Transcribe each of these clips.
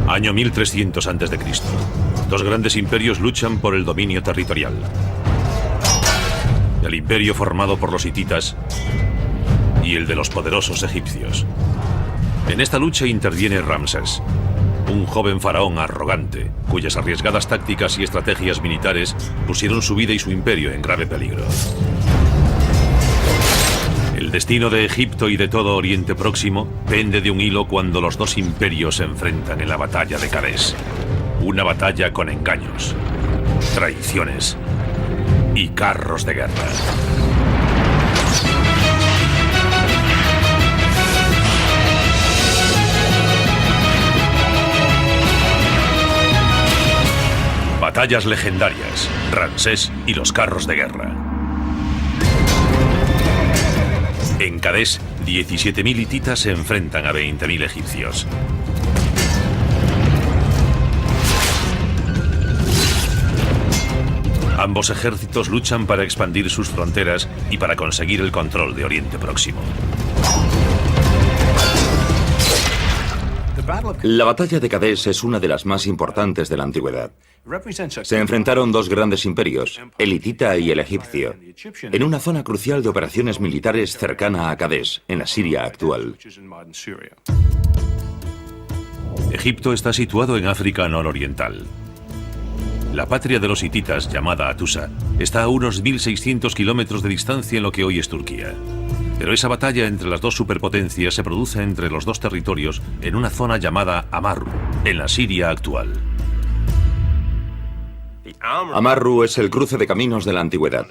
Año 1300 a.C. Dos grandes imperios luchan por el dominio territorial. El imperio formado por los hititas y el de los poderosos egipcios. En esta lucha interviene Ramsés, un joven faraón arrogante, cuyas arriesgadas tácticas y estrategias militares pusieron su vida y su imperio en grave peligro. El destino de Egipto y de todo Oriente Próximo pende de un hilo cuando los dos imperios se enfrentan en la batalla de Kadés. Una batalla con engaños, traiciones y carros de guerra. Batallas legendarias, Ramsés y los carros de guerra. En Kadés, 17.000 hititas se enfrentan a 20.000 egipcios. Ambos ejércitos luchan para expandir sus fronteras y para conseguir el control de Oriente Próximo. La batalla de Kadés es una de las más importantes de la antigüedad. Se enfrentaron dos grandes imperios, el hitita y el egipcio, en una zona crucial de operaciones militares cercana a Kadés, en la Siria actual. Egipto está situado en África nororiental. La patria de los hititas, llamada Hattusa, está a unos 1.600 kilómetros de distancia en lo que hoy es Turquía. Pero esa batalla entre las dos superpotencias se produce entre los dos territorios en una zona llamada Amarru, en la Siria actual. Amarru es el cruce de caminos de la antigüedad.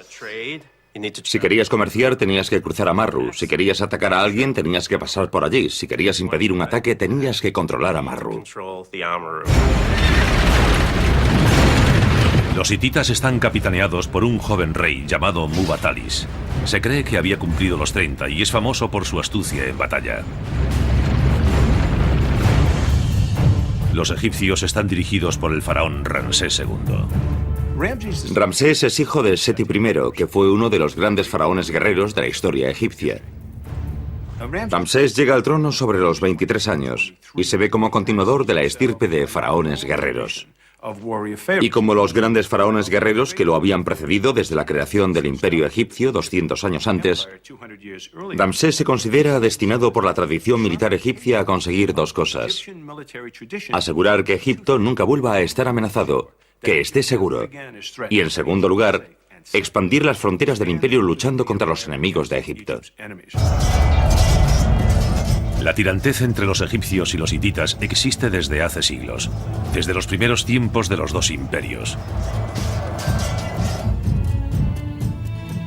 Si querías comerciar, tenías que cruzar Amarru. Si querías atacar a alguien, tenías que pasar por allí. Si querías impedir un ataque, tenías que controlar Amarru. Los hititas están capitaneados por un joven rey llamado Mubatalis. Se cree que había cumplido los 30 y es famoso por su astucia en batalla. Los egipcios están dirigidos por el faraón Ramsés II. Ramsés es hijo de Seti I, que fue uno de los grandes faraones guerreros de la historia egipcia. Ramsés llega al trono sobre los 23 años y se ve como continuador de la estirpe de faraones guerreros. Y como los grandes faraones guerreros que lo habían precedido desde la creación del imperio egipcio 200 años antes, Ramsés se considera destinado por la tradición militar egipcia a conseguir dos cosas: asegurar que Egipto nunca vuelva a estar amenazado, que esté seguro, y en segundo lugar, expandir las fronteras del imperio luchando contra los enemigos de Egipto. La tirantez entre los egipcios y los hititas existe desde hace siglos, desde los primeros tiempos de los dos imperios.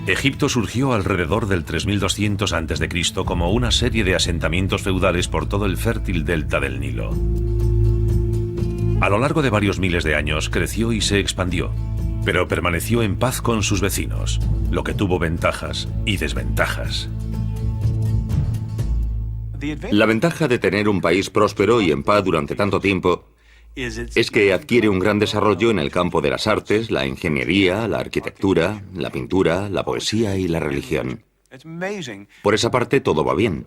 Egipto surgió alrededor del 3200 a.C. como una serie de asentamientos feudales por todo el fértil delta del Nilo. A lo largo de varios miles de años creció y se expandió, pero permaneció en paz con sus vecinos, lo que tuvo ventajas y desventajas. La ventaja de tener un país próspero y en paz durante tanto tiempo es que adquiere un gran desarrollo en el campo de las artes, la ingeniería, la arquitectura, la pintura, la poesía y la religión. Por esa parte todo va bien.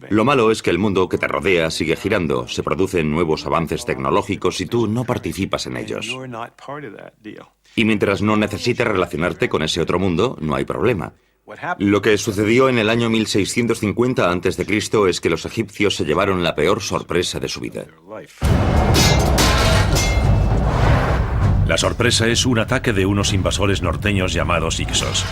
Lo malo es que el mundo que te rodea sigue girando, se producen nuevos avances tecnológicos y tú no participas en ellos. Y mientras no necesites relacionarte con ese otro mundo, no hay problema. Lo que sucedió en el año 1650 a.C. es que los egipcios se llevaron la peor sorpresa de su vida. La sorpresa es un ataque de unos invasores norteños llamados Hyksos.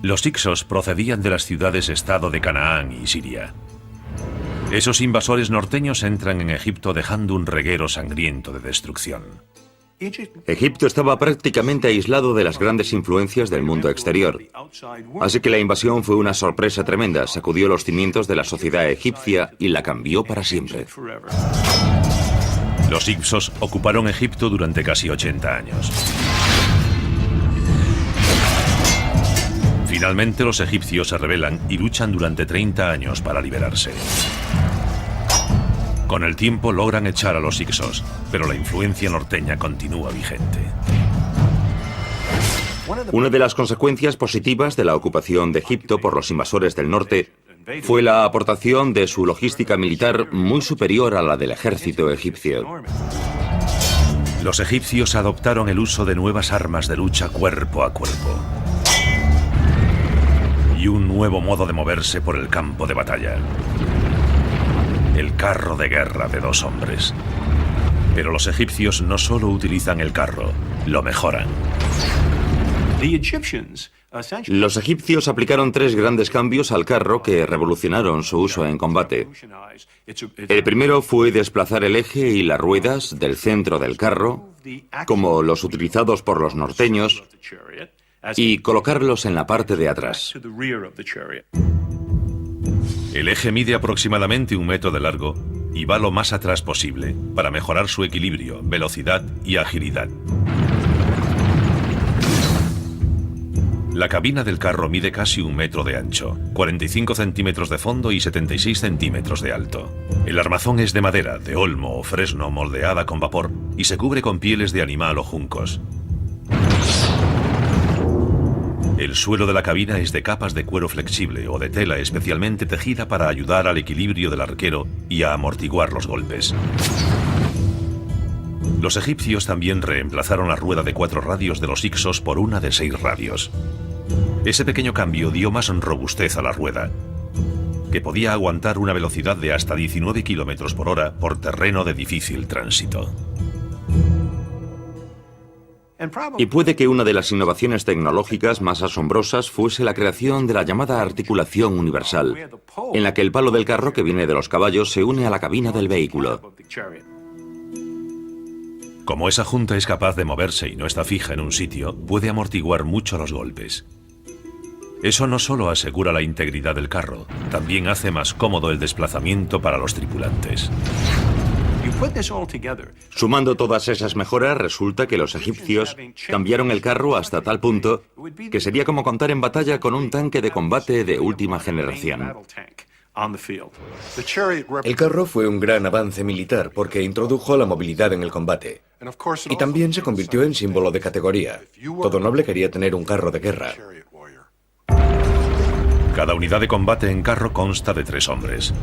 Los Hyksos procedían de las ciudades-estado de Canaán y Siria. Esos invasores norteños entran en Egipto dejando un reguero sangriento de destrucción. Egipto estaba prácticamente aislado de las grandes influencias del mundo exterior. Así que la invasión fue una sorpresa tremenda, sacudió los cimientos de la sociedad egipcia y la cambió para siempre. Los Hyksos ocuparon Egipto durante casi 80 años. Finalmente los egipcios se rebelan y luchan durante 30 años para liberarse. Con el tiempo logran echar a los Hyksos, pero la influencia norteña continúa vigente. Una de las consecuencias positivas de la ocupación de Egipto por los invasores del norte fue la aportación de su logística militar muy superior a la del ejército egipcio. Los egipcios adoptaron el uso de nuevas armas de lucha cuerpo a cuerpo y un nuevo modo de moverse por el campo de batalla. El carro de guerra de 2 hombres. Pero los egipcios no solo utilizan el carro, lo mejoran. Los egipcios aplicaron 3 grandes cambios al carro que revolucionaron su uso en combate. El primero fue desplazar el eje y las ruedas del centro del carro, como los utilizados por los norteños, y colocarlos en la parte de atrás. El eje mide aproximadamente 1 metro de largo y va lo más atrás posible para mejorar su equilibrio, velocidad y agilidad. La cabina del carro mide casi 1 metro de ancho, 45 centímetros de fondo y 76 centímetros de alto. El armazón es de madera, de olmo o fresno moldeada con vapor y se cubre con pieles de animal o juncos. El suelo de la cabina es de capas de cuero flexible o de tela especialmente tejida para ayudar al equilibrio del arquero y a amortiguar los golpes. Los egipcios también reemplazaron la rueda de 4 radios de los Hyksos por una de 6 radios. Ese pequeño cambio dio más robustez a la rueda, que podía aguantar una velocidad de hasta 19 kilómetros por hora por terreno de difícil tránsito. Y puede que una de las innovaciones tecnológicas más asombrosas fuese la creación de la llamada articulación universal, en la que el palo del carro que viene de los caballos se une a la cabina del vehículo. Como esa junta es capaz de moverse y no está fija en un sitio, puede amortiguar mucho los golpes. Eso no solo asegura la integridad del carro, también hace más cómodo el desplazamiento para los tripulantes. Sumando todas esas mejoras, resulta que los egipcios cambiaron el carro hasta tal punto que sería como contar en batalla con un tanque de combate de última generación. El carro fue un gran avance militar porque introdujo la movilidad en el combate. Y también se convirtió en símbolo de categoría. Todo noble quería tener un carro de guerra. Cada unidad de combate en carro consta de 3 hombres.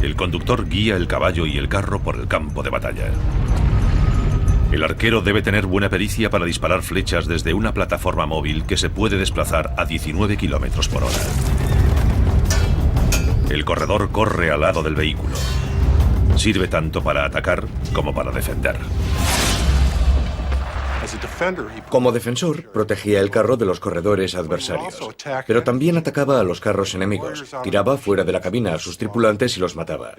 El conductor guía el caballo y el carro por el campo de batalla. El arquero debe tener buena pericia para disparar flechas desde una plataforma móvil que se puede desplazar a 19 kilómetros por hora. El corredor corre al lado del vehículo. Sirve tanto para atacar como para defender. Como defensor, protegía el carro de los corredores adversarios, pero también atacaba a los carros enemigos, tiraba fuera de la cabina a sus tripulantes y los mataba.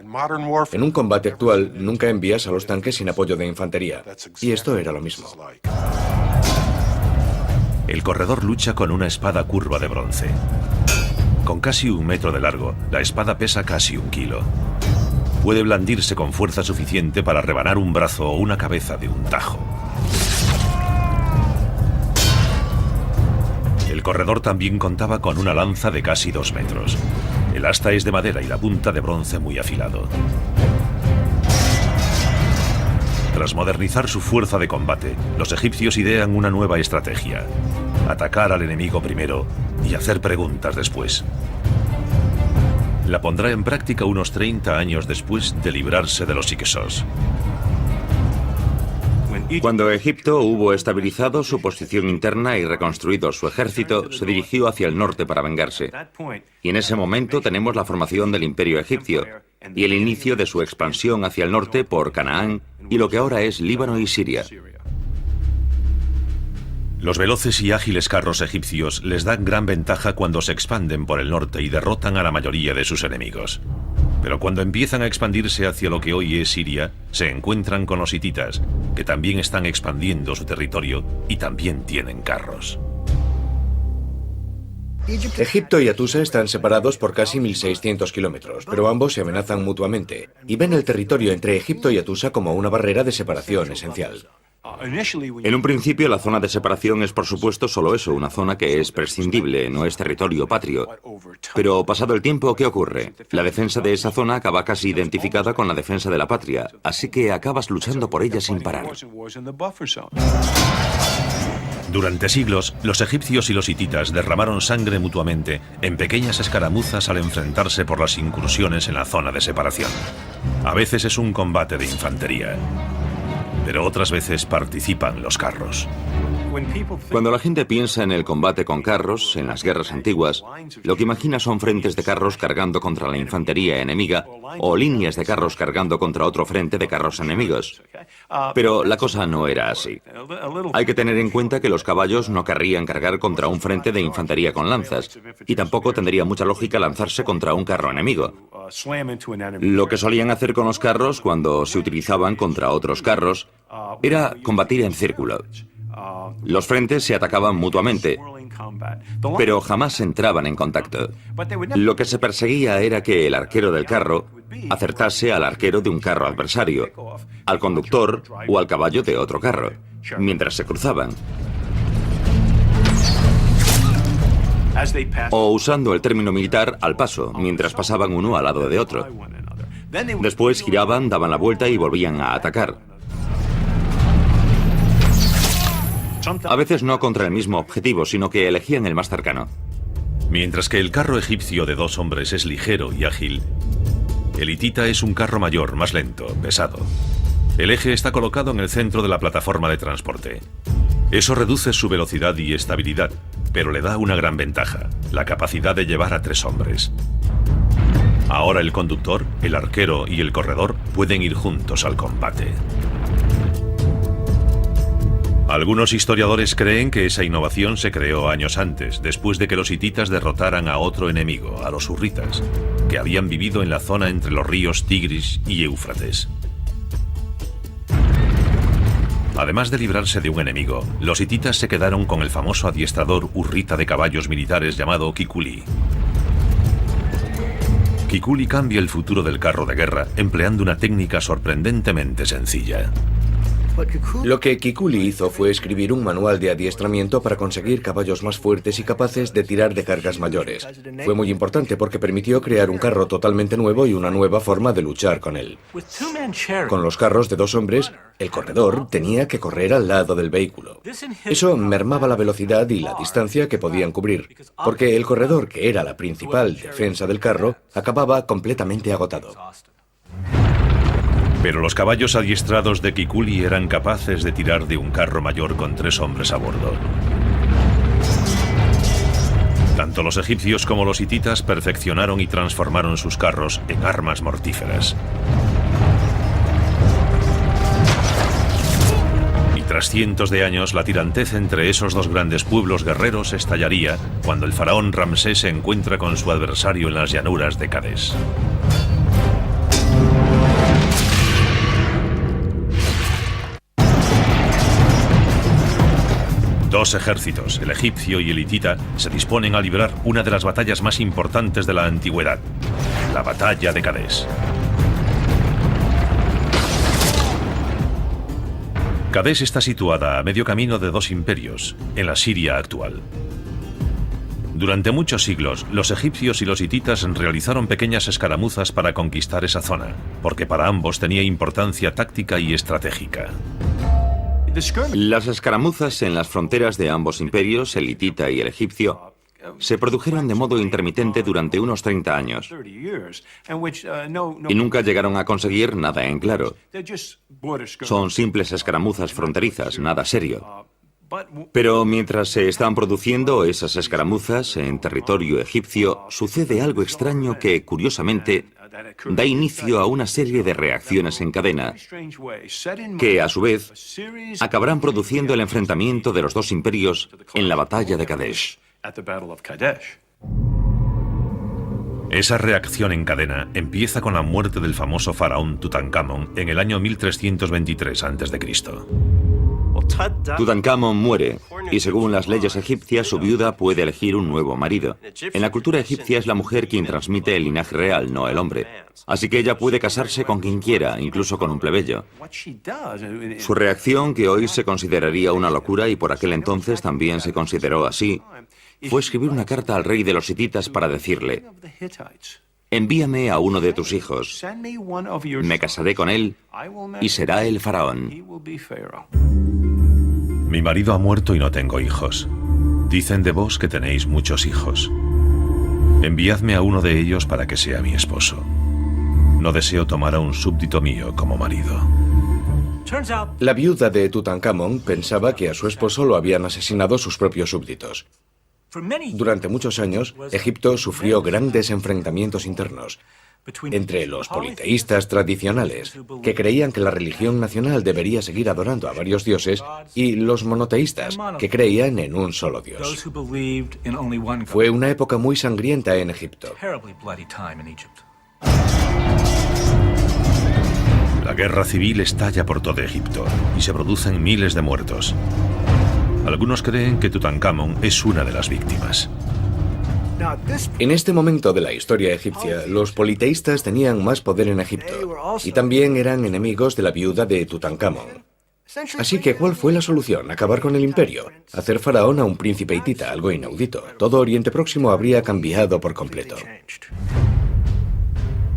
En un combate actual, nunca envías a los tanques sin apoyo de infantería, y esto era lo mismo. El corredor lucha con una espada curva de bronce. Con casi 1 metro de largo, la espada pesa casi 1 kilo. Puede blandirse con fuerza suficiente para rebanar un brazo o una cabeza de un tajo. El corredor también contaba con una lanza de casi 2 metros. El asta es de madera y la punta de bronce muy afilado. Tras modernizar su fuerza de combate, los egipcios idean una nueva estrategia: atacar al enemigo primero y hacer preguntas después. La pondrá en práctica unos 30 años después de librarse de los Hyksos. Cuando Egipto hubo estabilizado su posición interna y reconstruido su ejército, se dirigió hacia el norte para vengarse. Y en ese momento tenemos la formación del Imperio egipcio y el inicio de su expansión hacia el norte por Canaán y lo que ahora es Líbano y Siria. Los veloces y ágiles carros egipcios les dan gran ventaja cuando se expanden por el norte y derrotan a la mayoría de sus enemigos. Pero cuando empiezan a expandirse hacia lo que hoy es Siria, se encuentran con los hititas, que también están expandiendo su territorio y también tienen carros. Egipto y Atusa están separados por casi 1.600 kilómetros, pero ambos se amenazan mutuamente y ven el territorio entre Egipto y Atusa como una barrera de separación esencial. En un principio, la zona de separación es, por supuesto, solo eso, una zona que es prescindible, no es territorio patrio. Pero pasado el tiempo, ¿qué ocurre? La defensa de esa zona acaba casi identificada con la defensa de la patria, así que acabas luchando por ella sin parar. Durante siglos, los egipcios y los hititas derramaron sangre mutuamente en pequeñas escaramuzas al enfrentarse por las incursiones en la zona de separación. A veces es un combate de infantería, pero otras veces participan los carros. Cuando la gente piensa en el combate con carros, en las guerras antiguas, lo que imagina son frentes de carros cargando contra la infantería enemiga o líneas de carros cargando contra otro frente de carros enemigos. Pero la cosa no era así. Hay que tener en cuenta que los caballos no querrían cargar contra un frente de infantería con lanzas, y tampoco tendría mucha lógica lanzarse contra un carro enemigo. Lo que solían hacer con los carros cuando se utilizaban contra otros carros era combatir en círculo. Los frentes se atacaban mutuamente, pero jamás entraban en contacto. Lo que se perseguía era que el arquero del carro acertase al arquero de un carro adversario, al conductor o al caballo de otro carro, mientras se cruzaban. O usando el término militar, al paso, mientras pasaban uno al lado de otro. Después giraban, daban la vuelta y volvían a atacar. A veces no contra el mismo objetivo, sino que elegían el más cercano. Mientras que el carro egipcio de 2 hombres es ligero y ágil, el hitita es un carro mayor, más lento, pesado. El eje está colocado en el centro de la plataforma de transporte. Eso reduce su velocidad y estabilidad, pero le da una gran ventaja, la capacidad de llevar a 3 hombres. Ahora el conductor, el arquero y el corredor pueden ir juntos al combate. Algunos historiadores creen que esa innovación se creó años antes, después de que los hititas derrotaran a otro enemigo, a los hurritas, que habían vivido en la zona entre los ríos Tigris y Éufrates. Además de librarse de un enemigo, los hititas se quedaron con el famoso adiestrador hurrita de caballos militares llamado Kikuli. Kikuli cambia el futuro del carro de guerra empleando una técnica sorprendentemente sencilla. Lo que Kikuli hizo fue escribir un manual de adiestramiento para conseguir caballos más fuertes y capaces de tirar de cargas mayores. Fue muy importante porque permitió crear un carro totalmente nuevo y una nueva forma de luchar con él. Con los carros de 2 hombres, el corredor tenía que correr al lado del vehículo. Eso mermaba la velocidad y la distancia que podían cubrir, porque el corredor, que era la principal defensa del carro, acababa completamente agotado. Pero los caballos adiestrados de Kikuli eran capaces de tirar de un carro mayor con 3 hombres a bordo. Tanto los egipcios como los hititas perfeccionaron y transformaron sus carros en armas mortíferas. Y tras cientos de años, la tirantez entre esos 2 grandes pueblos guerreros estallaría cuando el faraón Ramsés se encuentra con su adversario en las llanuras de Kadesh. Dos ejércitos, el egipcio y el hitita, se disponen a librar una de las batallas más importantes de la antigüedad, la batalla de Kadesh. Kadesh está situada a medio camino de 2 imperios, en la Siria actual. Durante muchos siglos, los egipcios y los hititas realizaron pequeñas escaramuzas para conquistar esa zona, porque para ambos tenía importancia táctica y estratégica. Las escaramuzas en las fronteras de ambos imperios, el hitita y el egipcio, se produjeron de modo intermitente durante unos 30 años y nunca llegaron a conseguir nada en claro. Son simples escaramuzas fronterizas, nada serio. Pero mientras se están produciendo esas escaramuzas en territorio egipcio, sucede algo extraño que, curiosamente, da inicio a una serie de reacciones en cadena que, a su vez, acabarán produciendo el enfrentamiento de los 2 imperios en la batalla de Kadesh. Esa reacción en cadena empieza con la muerte del famoso faraón Tutankamón en el año 1323 a.C. Tutankamón muere, y según las leyes egipcias, su viuda puede elegir un nuevo marido. En la cultura egipcia es la mujer quien transmite el linaje real, no el hombre. Así que ella puede casarse con quien quiera, incluso con un plebeyo. Su reacción, que hoy se consideraría una locura y por aquel entonces también se consideró así, fue escribir una carta al rey de los hititas para decirle: envíame a uno de tus hijos, me casaré con él y será el faraón. Mi marido ha muerto y no tengo hijos. Dicen de vos que tenéis muchos hijos. Enviadme a uno de ellos para que sea mi esposo. No deseo tomar a un súbdito mío como marido. La viuda de Tutankamón pensaba que a su esposo lo habían asesinado sus propios súbditos. Durante muchos años, Egipto sufrió grandes enfrentamientos internos entre los politeístas tradicionales, que creían que la religión nacional debería seguir adorando a varios dioses, y los monoteístas, que creían en un solo dios. Fue una época muy sangrienta en Egipto. La guerra civil estalla por todo Egipto y se producen miles de muertos. Algunos creen que Tutankamón es una de las víctimas. En este momento de la historia egipcia, los politeístas tenían más poder en Egipto y también eran enemigos de la viuda de Tutankamón. Así que, ¿cuál fue la solución? ¿Acabar con el imperio? ¿Hacer faraón a un príncipe hitita? Algo inaudito. Todo Oriente Próximo habría cambiado por completo.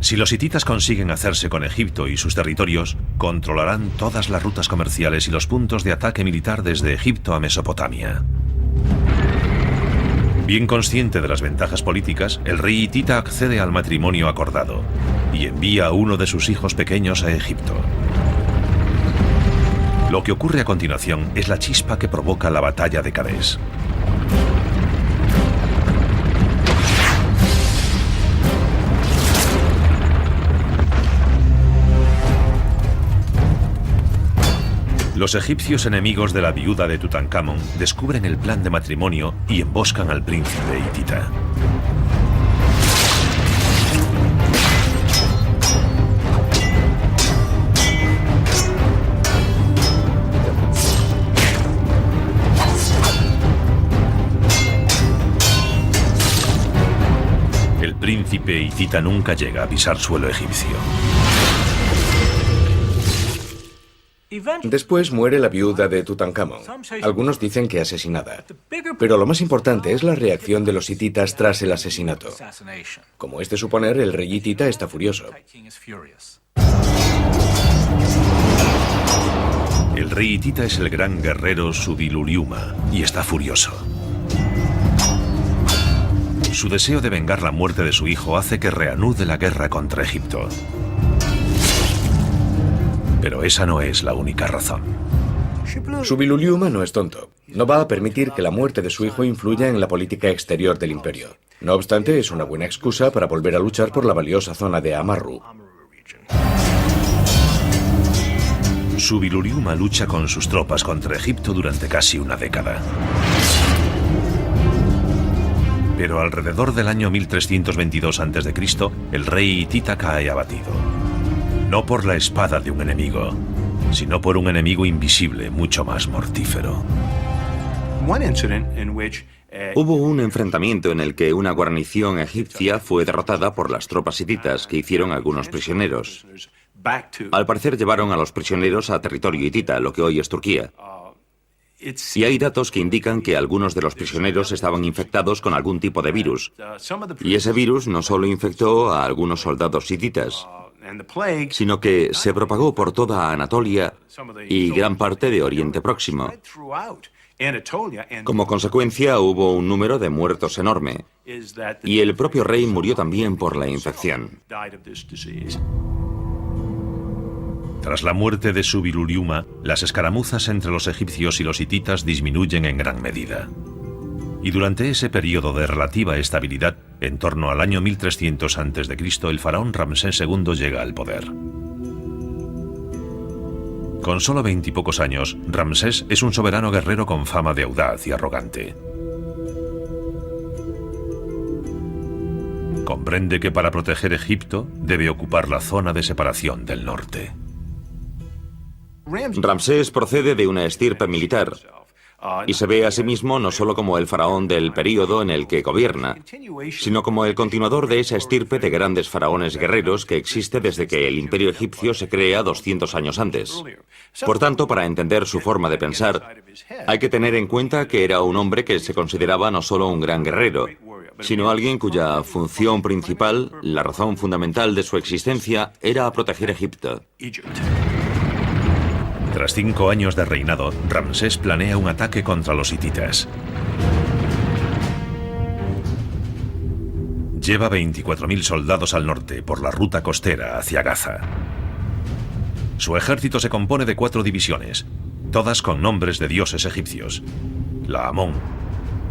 Si los hititas consiguen hacerse con Egipto y sus territorios, controlarán todas las rutas comerciales y los puntos de ataque militar desde Egipto a Mesopotamia. Bien consciente de las ventajas políticas, el rey hitita accede al matrimonio acordado y envía a uno de sus hijos pequeños a Egipto. Lo que ocurre a continuación es la chispa que provoca la batalla de Cadés. Los egipcios enemigos de la viuda de Tutankamón descubren el plan de matrimonio y emboscan al príncipe hitita. El príncipe hitita nunca llega a pisar suelo egipcio. Después muere la viuda de Tutankamón. Algunos dicen que asesinada. Pero lo más importante es la reacción de los hititas tras el asesinato. Como es de suponer, el rey hitita está furioso. El rey hitita es el gran guerrero Subiluriuma y está furioso. Su deseo de vengar la muerte de su hijo hace que reanude la guerra contra Egipto. Pero esa no es la única razón. Subiluriuma no es tonto. No va a permitir que la muerte de su hijo influya en la política exterior del imperio. No obstante, es una buena excusa para volver a luchar por la valiosa zona de Amarru. Subiluriuma lucha con sus tropas contra Egipto durante casi una década. Pero alrededor del año 1322 a.C., el rey hitita cae abatido. No por la espada de un enemigo, sino por un enemigo invisible mucho más mortífero. Hubo un enfrentamiento en el que una guarnición egipcia fue derrotada por las tropas hititas, que hicieron algunos prisioneros. Al parecer llevaron a los prisioneros a territorio hitita, lo que hoy es Turquía. Y hay datos que indican que algunos de los prisioneros estaban infectados con algún tipo de virus. Y ese virus no solo infectó a algunos soldados hititas, sino que se propagó por toda Anatolia y gran parte de Oriente Próximo. Como consecuencia, hubo un número de muertos enorme, y el propio rey murió también por la infección. Tras la muerte de Subiluriuma, las escaramuzas entre los egipcios y los hititas disminuyen en gran medida. Y durante ese periodo de relativa estabilidad, en torno al año 1300 a.C., el faraón Ramsés II llega al poder. Con solo 20 y pocos años, Ramsés es un soberano guerrero con fama de audaz y arrogante. Comprende que para proteger Egipto debe ocupar la zona de separación del norte. Ramsés procede de una estirpe militar y se ve a sí mismo no solo como el faraón del período en el que gobierna, sino como el continuador de esa estirpe de grandes faraones guerreros que existe desde que el imperio egipcio se crea 200 años antes. Por tanto, para entender su forma de pensar, hay que tener en cuenta que era un hombre que se consideraba no solo un gran guerrero, sino alguien cuya función principal, la razón fundamental de su existencia, era proteger Egipto. Tras 5 años de reinado, Ramsés planea un ataque contra los hititas. Lleva 24.000 soldados al norte por la ruta costera hacia Gaza. Su ejército se compone de 4 divisiones, todas con nombres de dioses egipcios: la Amón,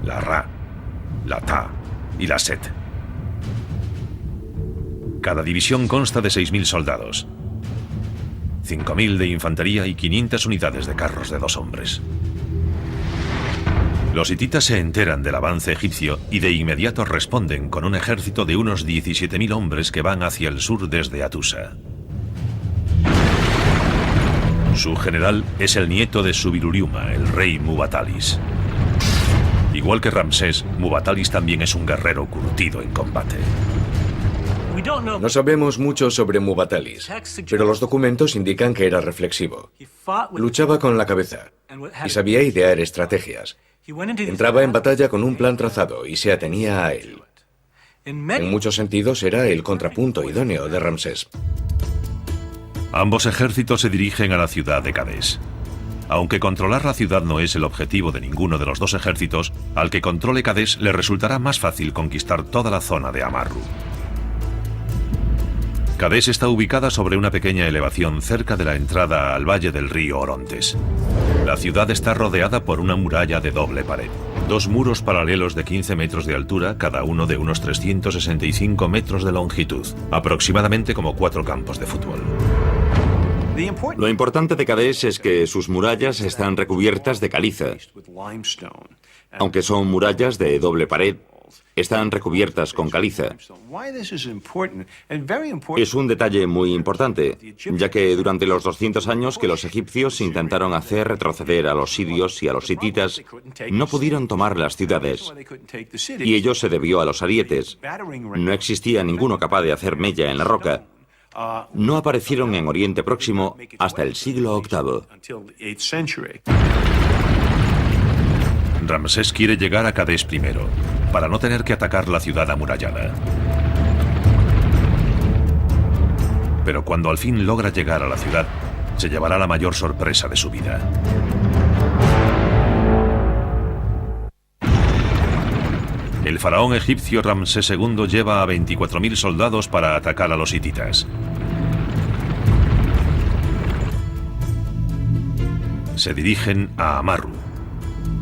la Ra, la Ta y la Set. Cada división consta de 6.000 soldados, 5.000 de infantería y 500 unidades de carros de 2 hombres. Los hititas se enteran del avance egipcio y de inmediato responden con un ejército de unos 17.000 hombres que van hacia el sur desde Atusa. Su general es el nieto de Subiruriuma, el rey Mubatalis. Igual que Ramsés, Mubatalis también es un guerrero curtido en combate. No sabemos mucho sobre Mubatalis, pero los documentos indican que era reflexivo. Luchaba con la cabeza y sabía idear estrategias. Entraba en batalla con un plan trazado y se atenía a él. En muchos sentidos era el contrapunto idóneo de Ramsés. Ambos ejércitos se dirigen a la ciudad de Kadesh. Aunque controlar la ciudad no es el objetivo de ninguno de los dos ejércitos, al que controle Kadesh le resultará más fácil conquistar toda la zona de Amarru. Kadesh está ubicada sobre una pequeña elevación cerca de la entrada al valle del río Orontes. La ciudad está rodeada por una muralla de doble pared. 2 muros paralelos de 15 metros de altura, cada uno de unos 365 metros de longitud, aproximadamente como 4 campos de fútbol. Lo importante de Kadesh es que sus murallas están recubiertas de caliza. Aunque son murallas de doble pared, están recubiertas con caliza. Es un detalle muy importante, ya que durante los 200 años que los egipcios intentaron hacer retroceder a los sirios y a los hititas, no pudieron tomar las ciudades. Y ello se debió a los arietes. No existía ninguno capaz de hacer mella en la roca. No aparecieron en Oriente Próximo hasta el siglo VIII. Ramsés quiere llegar a Kadesh primero, para no tener que atacar la ciudad amurallada. Pero cuando al fin logra llegar a la ciudad, se llevará la mayor sorpresa de su vida. El faraón egipcio Ramsés II lleva a 24.000 soldados para atacar a los hititas. Se dirigen a Amarru,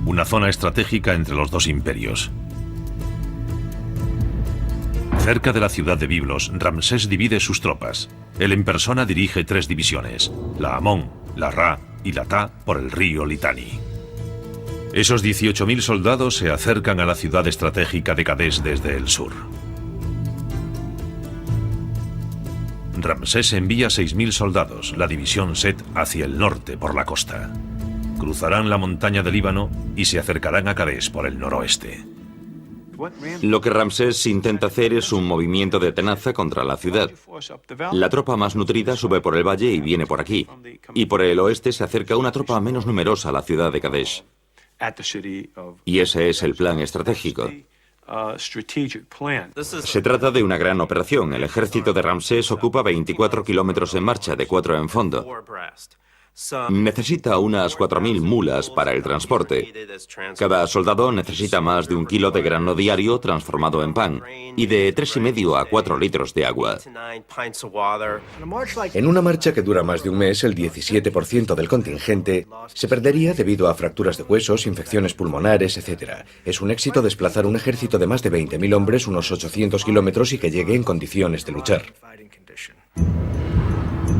una zona estratégica entre los dos imperios. Cerca de la ciudad de Biblos, Ramsés divide sus tropas. Él en persona dirige 3 divisiones, la Amón, la Ra y la Ta, por el río Litani. Esos 18.000 soldados se acercan a la ciudad estratégica de Kadesh desde el sur. Ramsés envía 6.000 soldados, la división Set, hacia el norte por la costa. Cruzarán la montaña del Líbano y se acercarán a Kadesh por el noroeste. Lo que Ramsés intenta hacer es un movimiento de tenaza contra la ciudad. La tropa más nutrida sube por el valle y viene por aquí. Y por el oeste se acerca una tropa menos numerosa a la ciudad de Kadesh. Y ese es el plan estratégico. Se trata de una gran operación. El ejército de Ramsés ocupa 24 kilómetros en marcha, de 4 en fondo. Necesita unas 4.000 mulas para el transporte. Cada soldado necesita más de 1 kilo de grano diario transformado en pan y de 3,5 a 4 litros de agua. En una marcha que dura más de un mes, el 17% del contingente se perdería debido a fracturas de huesos, infecciones pulmonares, etc. Es un éxito desplazar un ejército de más de 20.000 hombres unos 800 kilómetros y que llegue en condiciones de luchar.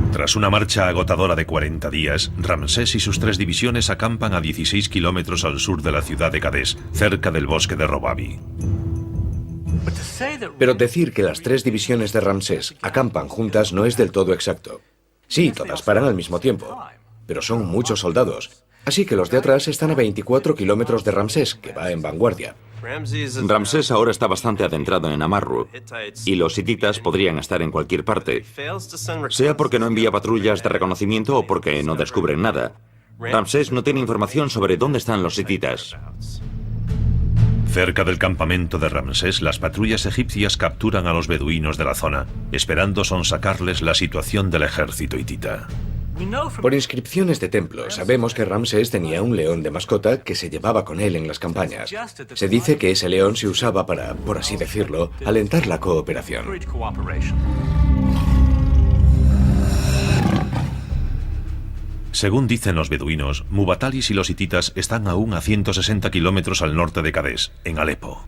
Tras una marcha agotadora de 40 días, Ramsés y sus 3 divisiones acampan a 16 kilómetros al sur de la ciudad de Kadesh, cerca del bosque de Robabi. Pero decir que las 3 divisiones de Ramsés acampan juntas no es del todo exacto. Sí, todas paran al mismo tiempo, pero son muchos soldados. Así que los de atrás están a 24 kilómetros de Ramsés, que va en vanguardia. Ramsés ahora está bastante adentrado en Amarru, y los hititas podrían estar en cualquier parte, sea porque no envía patrullas de reconocimiento o porque no descubren nada. Ramsés no tiene información sobre dónde están los hititas. Cerca del campamento de Ramsés, las patrullas egipcias capturan a los beduinos de la zona, esperando sonsacarles la situación del ejército hitita. Por inscripciones de templos sabemos que Ramsés tenía un león de mascota que se llevaba con él en las campañas. Se dice que ese león se usaba para, por así decirlo, alentar la cooperación. Según dicen los beduinos, Mubatalis y los hititas están aún a 160 kilómetros al norte de Cadés, en Alepo.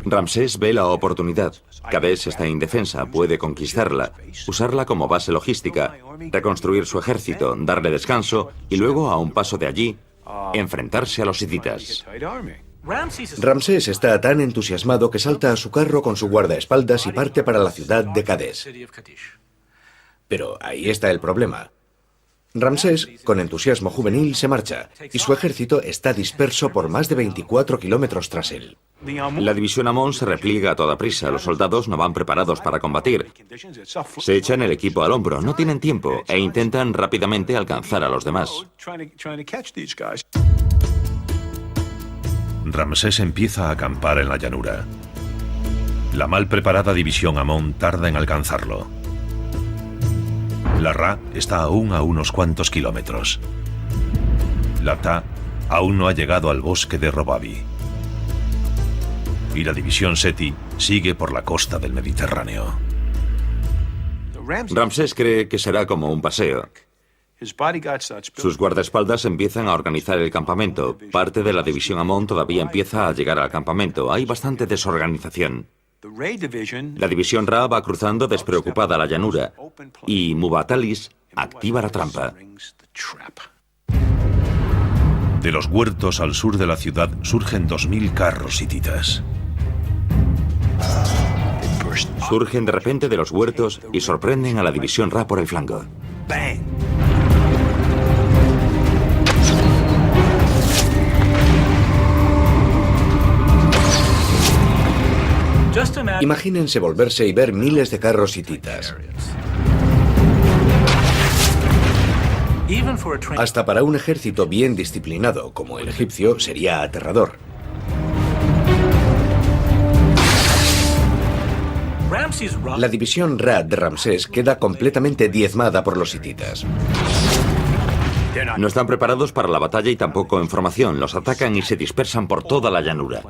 Ramsés ve la oportunidad. Cadés está indefensa, puede conquistarla, usarla como base logística, reconstruir su ejército, darle descanso y luego, a un paso de allí, enfrentarse a los hititas. Ramsés está tan entusiasmado que salta a su carro con su guardaespaldas y parte para la ciudad de Cadés. Pero ahí está el problema. Ramsés, con entusiasmo juvenil, se marcha, y su ejército está disperso por más de 24 kilómetros tras él. La división Amón se repliega a toda prisa. Los soldados no van preparados para combatir. Se echan el equipo al hombro, no tienen tiempo e intentan rápidamente alcanzar a los demás. Ramsés empieza a acampar en la llanura. La mal preparada división Amón tarda en alcanzarlo. La Ra está aún a unos cuantos kilómetros. La Ta aún no ha llegado al bosque de Robavi. Y la división Seti sigue por la costa del Mediterráneo. Ramsés cree que será como un paseo. Sus guardaespaldas empiezan a organizar el campamento. Parte de la división Amón todavía empieza a llegar al campamento. Hay bastante desorganización. La división Ra va cruzando despreocupada la llanura y Mubatalis activa la trampa. De los huertos al sur de la ciudad surgen 2000 carros hititas. Surgen de repente de los huertos y sorprenden a la división Ra por el flanco. Imagínense volverse y ver miles de carros hititas. Hasta para un ejército bien disciplinado como el egipcio sería aterrador. La división Ra de Ramsés queda completamente diezmada por los hititas. No están preparados para la batalla y tampoco en formación. Los atacan y se dispersan por toda la llanura.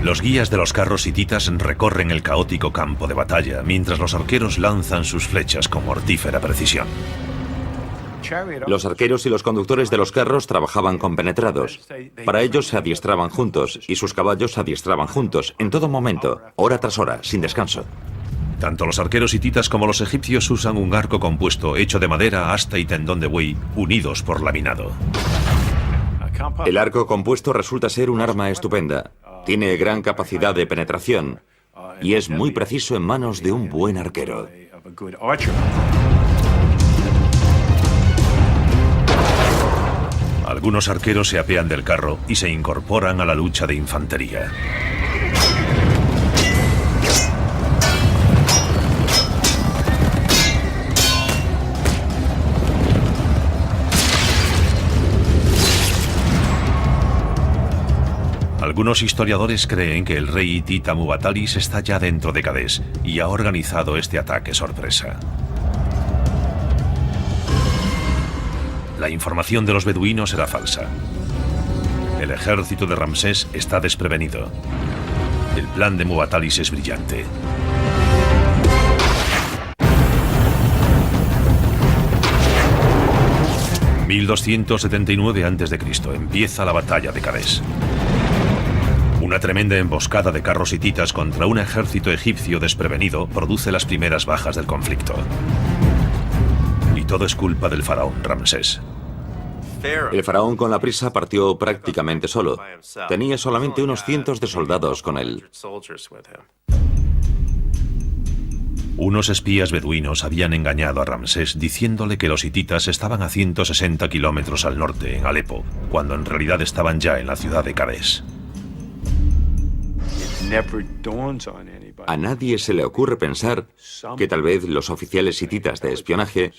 Los guías de los carros hititas recorren el caótico campo de batalla, mientras los arqueros lanzan sus flechas con mortífera precisión. Los arqueros y los conductores de los carros trabajaban compenetrados. Para ellos se adiestraban juntos y sus caballos se adiestraban juntos, en todo momento, hora tras hora, sin descanso. Tanto los arqueros hititas como los egipcios usan un arco compuesto hecho de madera, asta y tendón de buey, unidos por laminado. El arco compuesto resulta ser un arma estupenda. Tiene gran capacidad de penetración y es muy preciso en manos de un buen arquero. Algunos arqueros se apean del carro y se incorporan a la lucha de infantería. Algunos historiadores creen que el rey hitita Mubatalis está ya dentro de Cadés y ha organizado este ataque sorpresa. La información de los beduinos era falsa. El ejército de Ramsés está desprevenido. El plan de Mubatalis es brillante. En 1279 a.C. empieza la batalla de Cadés. Una tremenda emboscada de carros hititas contra un ejército egipcio desprevenido produce las primeras bajas del conflicto. Y todo es culpa del faraón Ramsés. El faraón con la prisa partió prácticamente solo. Tenía solamente unos cientos de soldados con él. Unos espías beduinos habían engañado a Ramsés diciéndole que los hititas estaban a 160 kilómetros al norte, en Alepo, cuando en realidad estaban ya en la ciudad de Cadés. A nadie se le ocurre pensar que tal vez los oficiales hititas de espionaje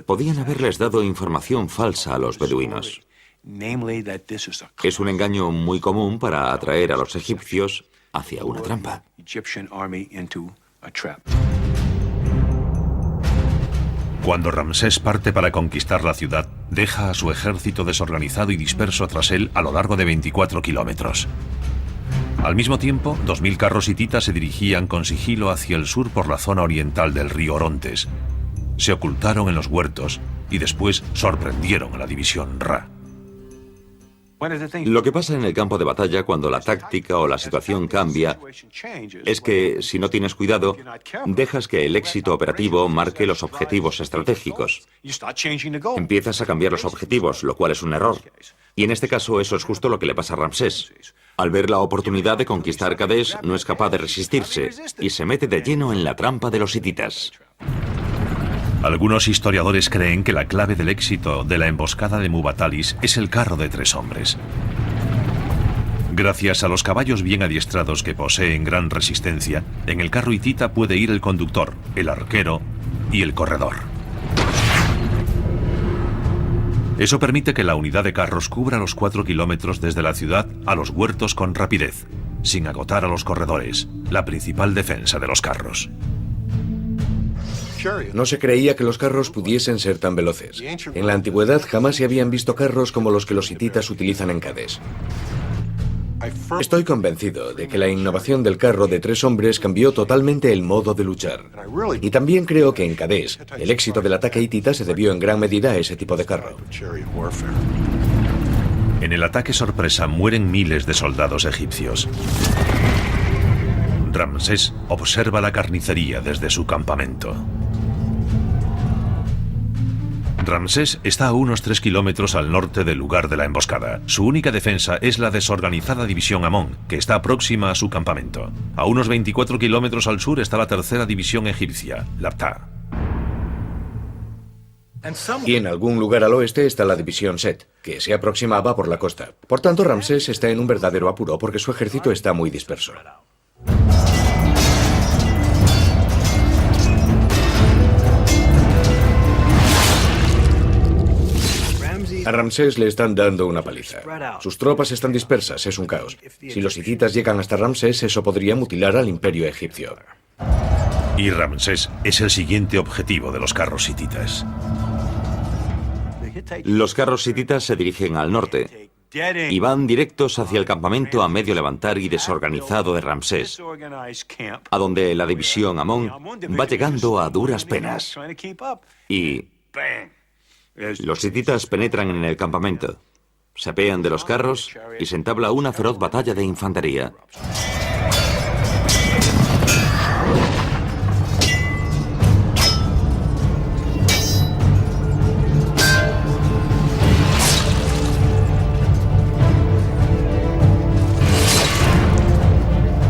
podían haberles dado información falsa a los beduinos. Es un engaño muy común para atraer a los egipcios hacia una trampa. Cuando Ramsés parte para conquistar la ciudad, deja a su ejército desorganizado y disperso tras él a lo largo de 24 kilómetros. Al mismo tiempo, 2000 carros hititas se dirigían con sigilo hacia el sur por la zona oriental del río Orontes. Se ocultaron en los huertos y después sorprendieron a la división Ra. Lo que pasa en el campo de batalla cuando la táctica o la situación cambia es que, si no tienes cuidado, dejas que el éxito operativo marque los objetivos estratégicos. Empiezas a cambiar los objetivos, lo cual es un error. Y en este caso eso es justo lo que le pasa a Ramsés. Al ver la oportunidad de conquistar Kadesh, no es capaz de resistirse y se mete de lleno en la trampa de los hititas. Algunos historiadores creen que la clave del éxito de la emboscada de Mubatalis es el carro de 3 hombres. Gracias a los caballos bien adiestrados que poseen gran resistencia, en el carro hitita puede ir el conductor, el arquero y el corredor. Eso permite que la unidad de carros cubra los 4 kilómetros desde la ciudad a los huertos con rapidez, sin agotar a los corredores, la principal defensa de los carros. No se creía que los carros pudiesen ser tan veloces. En la antigüedad jamás se habían visto carros como los que los hititas utilizan en Kadesh. Estoy convencido de que la innovación del carro de 3 hombres cambió totalmente el modo de luchar. Y también creo que en Kadesh el éxito del ataque hitita se debió en gran medida a ese tipo de carro. En el ataque sorpresa mueren miles de soldados egipcios. Ramsés observa la carnicería desde su campamento. Ramsés está a unos 3 kilómetros al norte del lugar de la emboscada. Su única defensa es la desorganizada división Amón, que está próxima a su campamento. A unos 24 kilómetros al sur está la tercera división egipcia, la Ptah. Y en algún lugar al oeste está la división Set, que se aproximaba por la costa. Por tanto, Ramsés está en un verdadero apuro porque su ejército está muy disperso. A Ramsés le están dando una paliza. Sus tropas están dispersas, es un caos. Si los hititas llegan hasta Ramsés, eso podría mutilar al imperio egipcio. Y Ramsés es el siguiente objetivo de los carros hititas. Los carros hititas se dirigen al norte y van directos hacia el campamento a medio levantar y desorganizado de Ramsés, a donde la división Amón va llegando a duras penas. Y los hititas penetran en el campamento, se apean de los carros y se entabla una feroz batalla de infantería.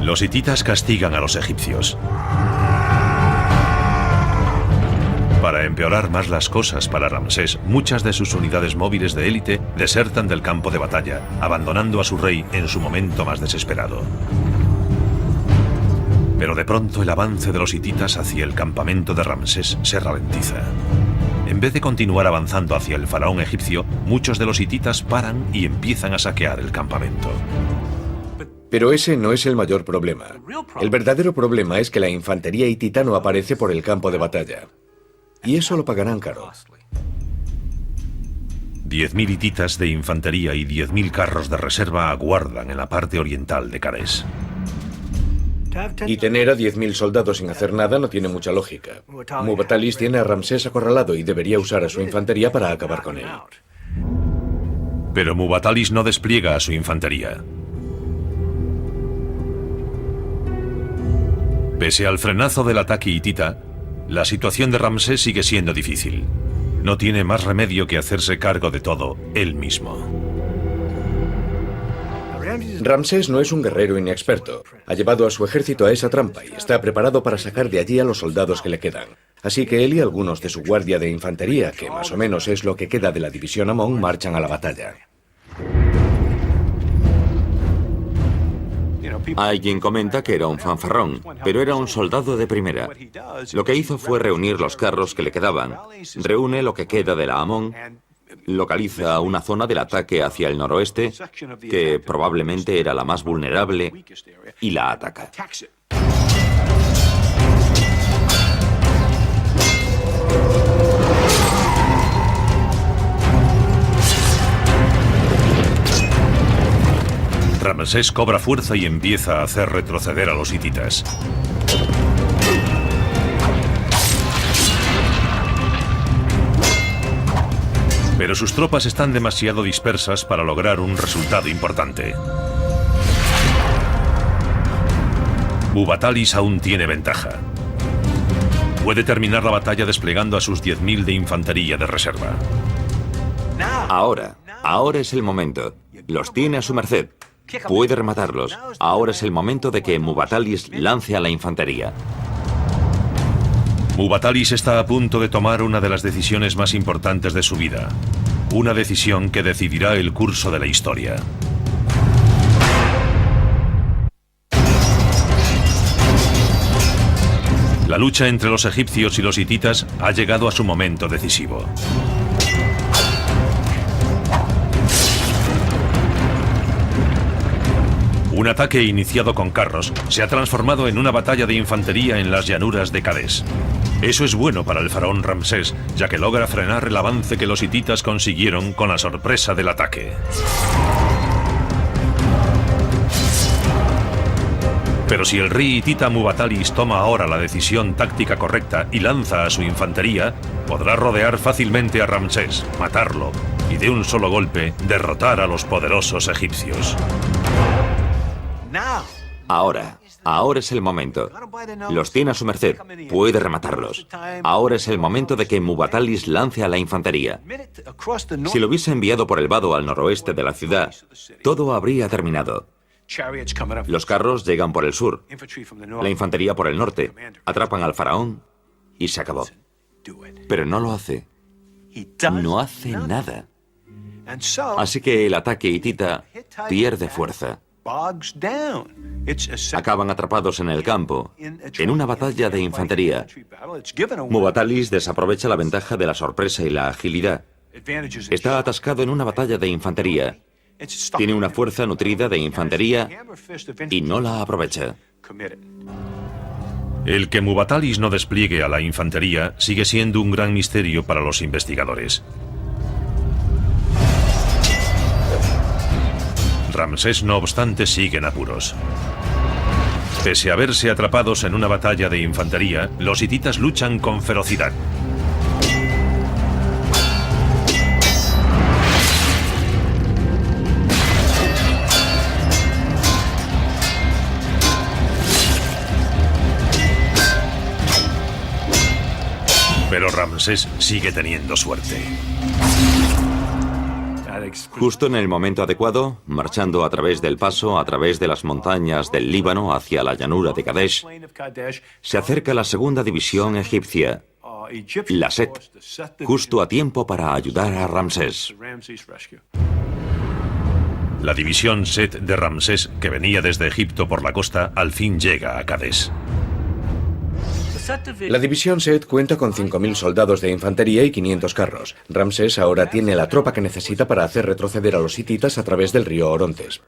Los hititas castigan a los egipcios. Para empeorar más las cosas para Ramsés, muchas de sus unidades móviles de élite desertan del campo de batalla, abandonando a su rey en su momento más desesperado. Pero de pronto el avance de los hititas hacia el campamento de Ramsés se ralentiza. En vez de continuar avanzando hacia el faraón egipcio, muchos de los hititas paran y empiezan a saquear el campamento. Pero ese no es el mayor problema. El verdadero problema es que la infantería hitita no aparece por el campo de batalla. Y eso lo pagarán caro. 10.000 hititas de infantería y 10.000 carros de reserva aguardan en la parte oriental de Kadesh. Y tener a 10.000 soldados sin hacer nada no tiene mucha lógica. Mubatalis tiene a Ramsés acorralado y debería usar a su infantería para acabar con él. Pero Mubatalis no despliega a su infantería. Pese al frenazo del ataque hitita, la situación de Ramsés sigue siendo difícil. No tiene más remedio que hacerse cargo de todo él mismo. Ramsés no es un guerrero inexperto. Ha llevado a su ejército a esa trampa y está preparado para sacar de allí a los soldados que le quedan. Así que él y algunos de su guardia de infantería, que más o menos es lo que queda de la división Amón, marchan a la batalla. Hay quien comenta que era un fanfarrón, pero era un soldado de primera. Lo que hizo fue reunir los carros que le quedaban, reúne lo que queda de la Amón, localiza una zona del ataque hacia el noroeste, que probablemente era la más vulnerable, y la ataca. Ramsés cobra fuerza y empieza a hacer retroceder a los hititas. Pero sus tropas están demasiado dispersas para lograr un resultado importante. Muwatallis aún tiene ventaja. Puede terminar la batalla desplegando a sus 10.000 de infantería de reserva. Ahora es el momento. Los tiene a su merced. Puede rematarlos. Ahora es el momento de que Muwatallis lance a la infantería. Muwatallis está a punto de tomar una de las decisiones más importantes de su vida. Una decisión que decidirá el curso de la historia. La lucha entre los egipcios y los hititas ha llegado a su momento decisivo. Un ataque iniciado con carros se ha transformado en una batalla de infantería en las llanuras de Kadesh. Eso es bueno para el faraón Ramsés, ya que logra frenar el avance que los hititas consiguieron con la sorpresa del ataque. Pero si el rey hitita Muwatallis toma ahora la decisión táctica correcta y lanza a su infantería, podrá rodear fácilmente a Ramsés, matarlo y de un solo golpe derrotar a los poderosos egipcios. Ahora es el momento. Los tiene a su merced. Puede rematarlos. Ahora es el momento de que Muwatallis lance a la infantería. Si lo hubiese enviado por el vado al noroeste de la ciudad, todo habría terminado. Los carros llegan por el sur, la infantería por el norte, atrapan al faraón y se acabó. Pero no lo hace. No hace nada. Así que el ataque hitita pierde fuerza. Acaban atrapados en el campo, en una batalla de infantería. Muwatallis desaprovecha la ventaja de la sorpresa y la agilidad. Está atascado en una batalla de infantería. Tiene una fuerza nutrida de infantería y no la aprovecha. El que Muwatallis no despliegue a la infantería sigue siendo un gran misterio para los investigadores. Ramsés, no obstante, sigue en apuros. Pese a verse atrapados en una batalla de infantería, los hititas luchan con ferocidad. Pero Ramsés sigue teniendo suerte. Justo en el momento adecuado, marchando a través del paso, a través de las montañas del Líbano hacia la llanura de Kadesh, se acerca la segunda división egipcia, la Set, justo a tiempo para ayudar a Ramsés. La división Set de Ramsés, que venía desde Egipto por la costa, al fin llega a Kadesh. La división Set cuenta con 5.000 soldados de infantería y 500 carros. Ramsés ahora tiene la tropa que necesita para hacer retroceder a los hititas a través del río Orontes.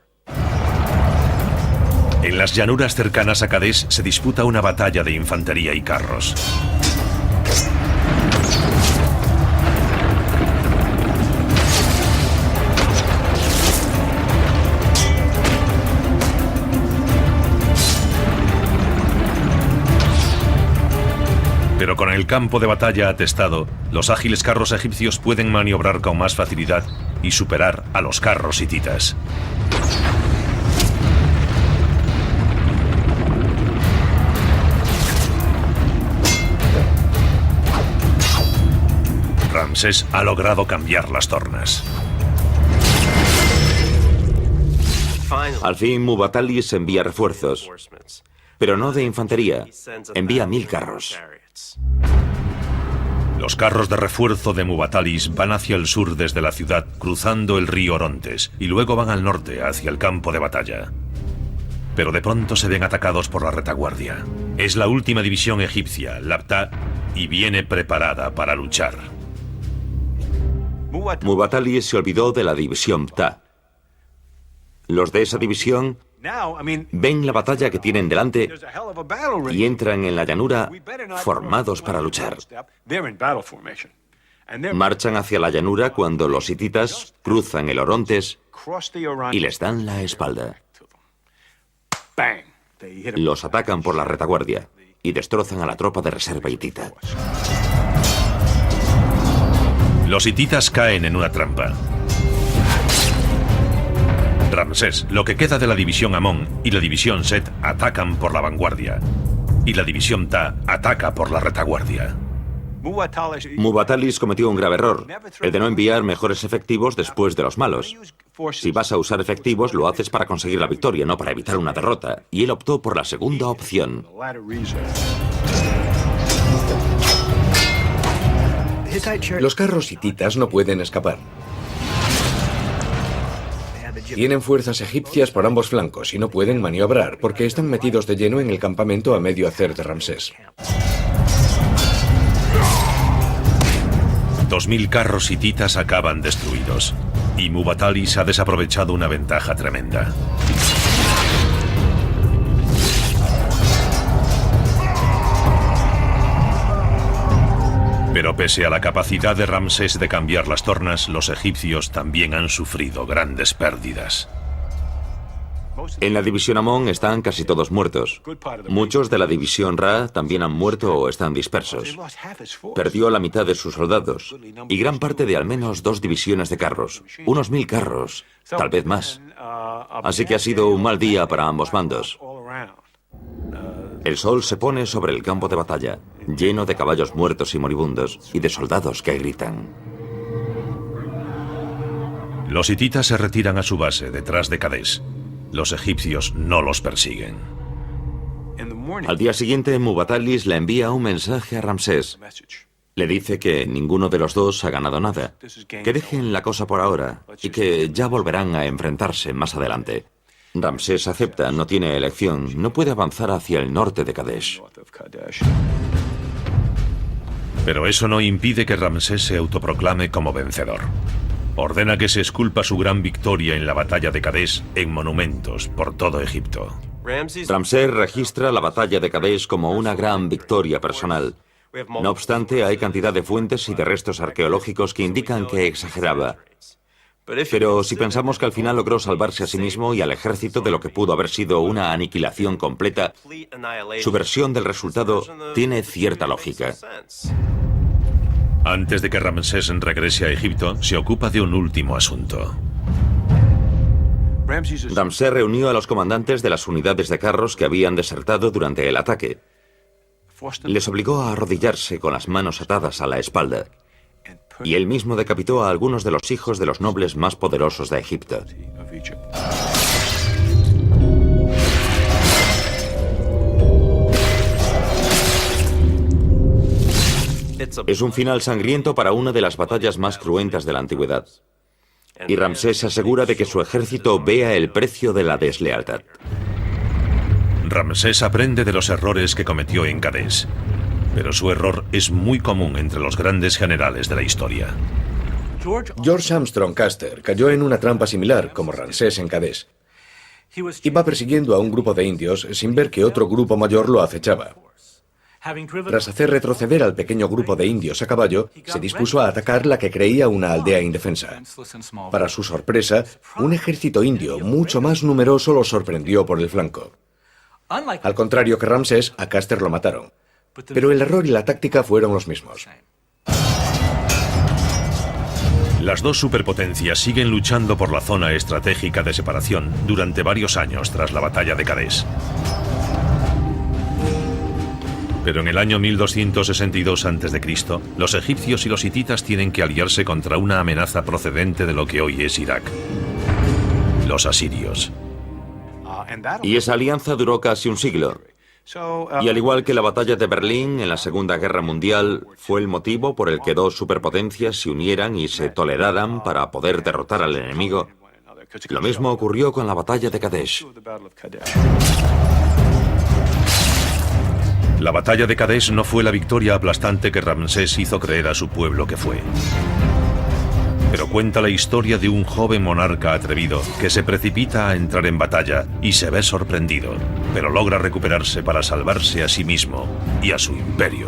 En las llanuras cercanas a Kadesh se disputa una batalla de infantería y carros. Pero con el campo de batalla atestado, los ágiles carros egipcios pueden maniobrar con más facilidad y superar a los carros hititas. Ramsés ha logrado cambiar las tornas. Al fin Muwatallis envía refuerzos, pero no de infantería, envía 1.000 carros. Los carros de refuerzo de Muwatallis van hacia el sur desde la ciudad, cruzando el río Orontes, y luego van al norte, hacia el campo de batalla. Pero de pronto se ven atacados por la retaguardia. Es la última división egipcia, la Ptah, y viene preparada para luchar. Muwatallis se olvidó de la división Ptah. Los de esa división ven la batalla que tienen delante y entran en la llanura formados para luchar. Marchan hacia la llanura cuando los hititas cruzan el Orontes y les dan la espalda. Los atacan por la retaguardia y destrozan a la tropa de reserva hitita. Los hititas caen en una trampa. Ramsés, lo que queda de la división Amón y la división Set atacan por la vanguardia. Y la división Ta ataca por la retaguardia. Muwatallis cometió un grave error, el de no enviar mejores efectivos después de los malos. Si vas a usar efectivos, lo haces para conseguir la victoria, no para evitar una derrota. Y él optó por la segunda opción. Los carros hititas no pueden escapar. Tienen fuerzas egipcias por ambos flancos y no pueden maniobrar porque están metidos de lleno en el campamento a medio hacer de Ramsés. 2000 carros hititas acaban destruidos. Y Muwatallis ha desaprovechado una ventaja tremenda. Pero pese a la capacidad de Ramsés de cambiar las tornas, los egipcios también han sufrido grandes pérdidas. En la división Amón están casi todos muertos. Muchos de la división Ra también han muerto o están dispersos. Perdió la mitad de sus soldados y gran parte de al menos 2 divisiones de carros. Unos 1000 carros, tal vez más. Así que ha sido un mal día para ambos bandos. El sol se pone sobre el campo de batalla, lleno de caballos muertos y moribundos, y de soldados que gritan. Los hititas se retiran a su base, detrás de Kadesh. Los egipcios no los persiguen. Al día siguiente, Muwatallis le envía un mensaje a Ramsés. Le dice que ninguno de los dos ha ganado nada, que dejen la cosa por ahora y que ya volverán a enfrentarse más adelante. Ramsés acepta, no tiene elección, no puede avanzar hacia el norte de Kadesh. Pero eso no impide que Ramsés se autoproclame como vencedor. Ordena que se esculpa su gran victoria en la batalla de Kadesh en monumentos por todo Egipto. Ramsés registra la batalla de Kadesh como una gran victoria personal. No obstante, hay cantidad de fuentes y de restos arqueológicos que indican que exageraba. Pero si pensamos que al final logró salvarse a sí mismo y al ejército de lo que pudo haber sido una aniquilación completa, su versión del resultado tiene cierta lógica. Antes de que Ramsés regrese a Egipto, se ocupa de un último asunto. Ramsés reunió a los comandantes de las unidades de carros que habían desertado durante el ataque. Les obligó a arrodillarse con las manos atadas a la espalda. Y él mismo decapitó a algunos de los hijos de los nobles más poderosos de Egipto. Es un final sangriento para una de las batallas más cruentas de la antigüedad. Y Ramsés se asegura de que su ejército vea el precio de la deslealtad. Ramsés aprende de los errores que cometió en Kadesh. Pero su error es muy común entre los grandes generales de la historia. George Armstrong Custer cayó en una trampa similar como Ramsés en Kadesh. Iba persiguiendo a un grupo de indios sin ver que otro grupo mayor lo acechaba. Tras hacer retroceder al pequeño grupo de indios a caballo, se dispuso a atacar la que creía una aldea indefensa. Para su sorpresa, un ejército indio mucho más numeroso lo sorprendió por el flanco. Al contrario que Ramsés, a Custer lo mataron. Pero el error y la táctica fueron los mismos. Las dos superpotencias siguen luchando por la zona estratégica de separación durante varios años tras la batalla de Kadesh. Pero en el año 1262 a.C., los egipcios y los hititas tienen que aliarse contra una amenaza procedente de lo que hoy es Irak: los asirios. Y esa alianza duró casi un siglo. Y al igual que la batalla de Berlín en la Segunda Guerra Mundial, fue el motivo por el que dos superpotencias se unieran y se toleraran para poder derrotar al enemigo. Lo mismo ocurrió con la batalla de Kadesh. La batalla de Kadesh no fue la victoria aplastante que Ramsés hizo creer a su pueblo que fue. Pero cuenta la historia de un joven monarca atrevido que se precipita a entrar en batalla y se ve sorprendido, pero logra recuperarse para salvarse a sí mismo y a su imperio.